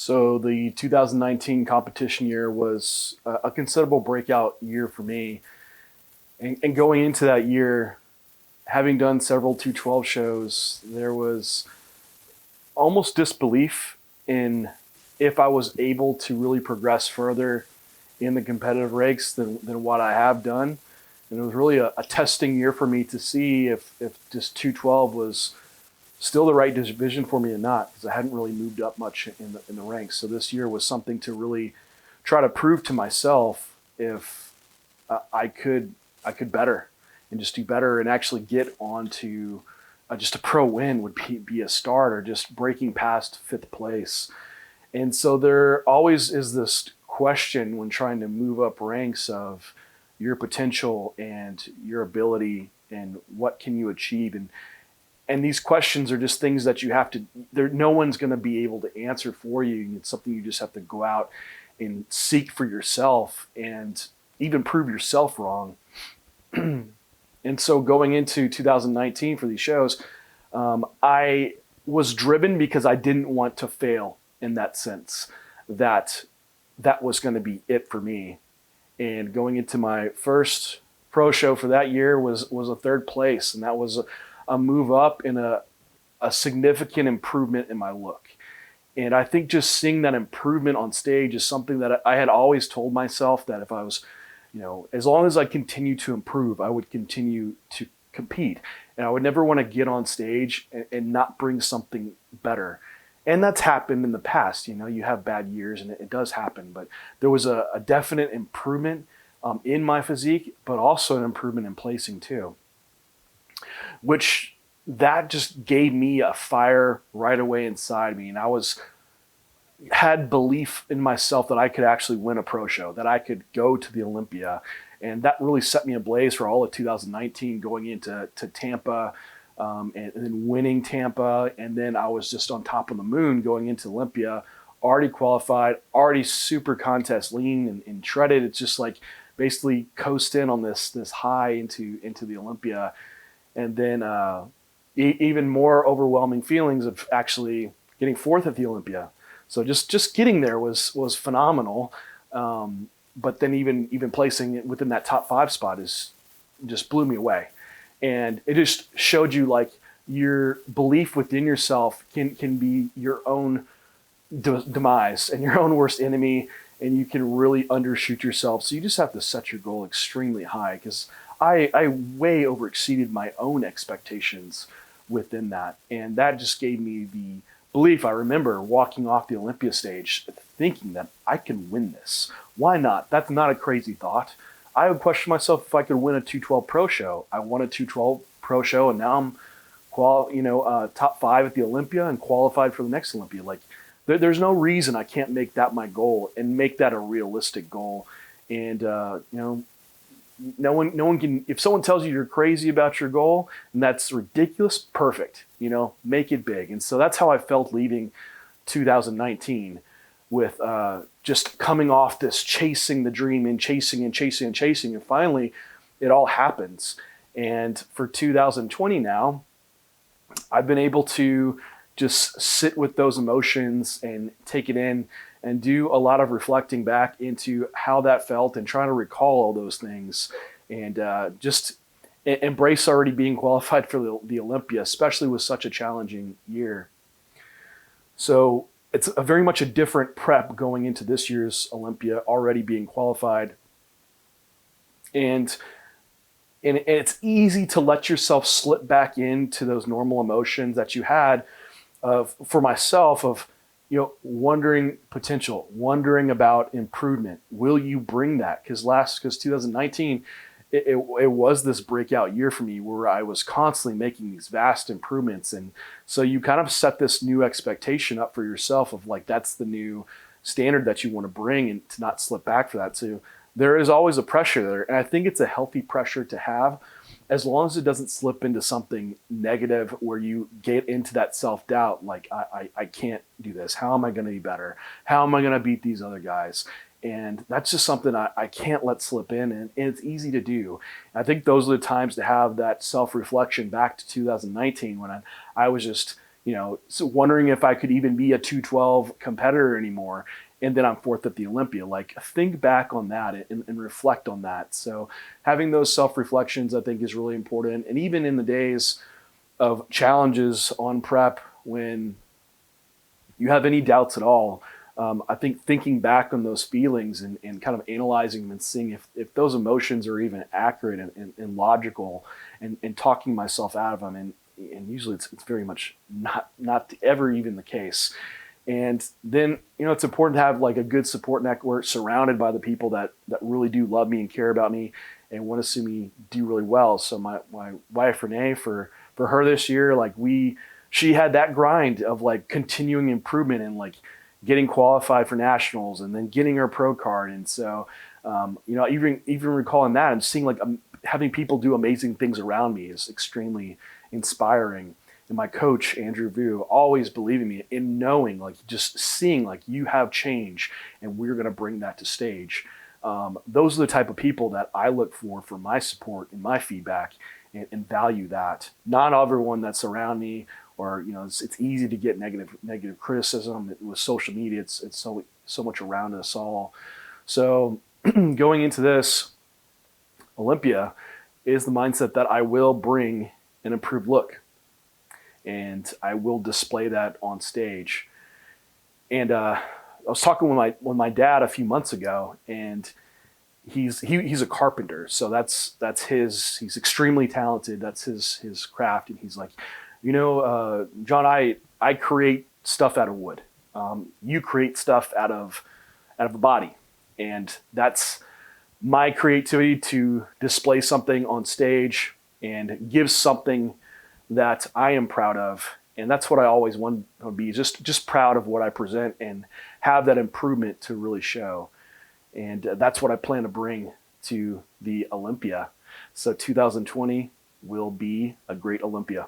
So the 2019 competition year was a considerable breakout year for me. And going into that year, having done several 212 shows, there was almost disbelief in if I was able to really progress further in the competitive ranks than what I have done. And it was really a testing year for me to see if just 212 was still the right division for me or not, because I hadn't really moved up much in the ranks. So this year was something to really try to prove to myself if I could better and just do better and actually get onto just a pro win would be a start, or just breaking past fifth place. And so there always is this question when trying to move up ranks of your potential and your ability and what can you achieve. And these questions are just things that you have to, no one's going to be able to answer for you. It's something you just have to go out and seek for yourself and even prove yourself wrong. And so going into 2019 for these shows, I was driven because I didn't want to fail in that sense, that was going to be it for me. And going into my first pro show for that year was a third place. And that was a move up and a significant improvement in my look. And I think just seeing that improvement on stage is something that I had always told myself that if I was, as long as I continue to improve, I would continue to compete. And I would never want to get on stage and not bring something better. And that's happened in the past. You have bad years and it does happen. But there was a definite improvement in my physique, but also an improvement in placing too, which that just gave me a fire right away inside me. And I had belief in myself that I could actually win a pro show, that I could go to the Olympia. And that really set me ablaze for all of 2019, going into Tampa and then winning Tampa. And then I was just on top of the moon going into Olympia, already qualified, already super contest lean and shredded. It's just like basically coast in on this high into the Olympia. And then even more overwhelming feelings of actually getting fourth at the Olympia. So just getting there was phenomenal. But then even placing it within that top 5 spot just blew me away. And it just showed you like your belief within yourself can be your own demise and your own worst enemy, and you can really undershoot yourself. So you just have to set your goal extremely high, because I way over exceeded my own expectations within that. And that just gave me the belief. I remember walking off the Olympia stage thinking that I can win this. Why not? That's not a crazy thought. I would question myself if I could win a 212 pro show. I won a 212 pro show, and now I'm top 5 at the Olympia and qualified for the next Olympia. Like there's no reason I can't make that my goal and make that a realistic goal. And no one can, if someone tells you you're crazy about your goal and that's ridiculous, perfect, make it big. And so that's how I felt leaving 2019 with just coming off this chasing the dream and chasing. And finally it all happens. And for 2020 now, I've been able to just sit with those emotions and take it in and do a lot of reflecting back into how that felt and trying to recall all those things and just embrace already being qualified for the Olympia, especially with such a challenging year. So it's very much a different prep going into this year's Olympia, already being qualified. And it's easy to let yourself slip back into those normal emotions that you had for myself of, wondering potential, wondering about improvement. Will you bring that? Because 2019, it was this breakout year for me where I was constantly making these vast improvements. And so you kind of set this new expectation up for yourself of like, that's the new standard that you want to bring and to not slip back for that too. There is always a pressure there. And I think it's a healthy pressure to have, as long as it doesn't slip into something negative where you get into that self-doubt, like I can't do this. How am I going to be better? How am I going to beat these other guys? And that's just something I can't let slip in, and it's easy to do. I think those are the times to have that self-reflection back to 2019 when I was just so wondering if I could even be a 212 competitor anymore. And then I'm fourth at the Olympia. Like, think back on that and reflect on that. So having those self-reflections, I think, is really important. And even in the days of challenges on prep, when you have any doubts at all, I think thinking back on those feelings and kind of analyzing them and seeing if those emotions are even accurate and logical, and talking myself out of them. And usually it's very much not ever even the case. And then, it's important to have like a good support network, surrounded by the people that really do love me and care about me and want to see me do really well. So my wife, Renee, for her this year, like she had that grind of like continuing improvement and like getting qualified for nationals and then getting her pro card. And so, even recalling that and seeing like having people do amazing things around me is extremely inspiring. And my coach, Andrew Vu, always believing me in knowing, like, just seeing like you have change and we're going to bring that to stage. Those are the type of people that I look for my support and my feedback, and value that. Not everyone that's around me, or it's easy to get negative criticism with social media. It's so much around us all. So going into this Olympia is the mindset that I will bring an improved look, and I will display that on stage. And I was talking with my dad a few months ago, and he's a carpenter, so that's he's extremely talented. That's his craft. And he's like, John, I create stuff out of wood. You create stuff out of a body, and that's my creativity to display something on stage and give something that I am proud of. And that's what I always want to be, just proud of what I present and have that improvement to really show. And that's what I plan to bring to the Olympia. So 2020 will be a great Olympia.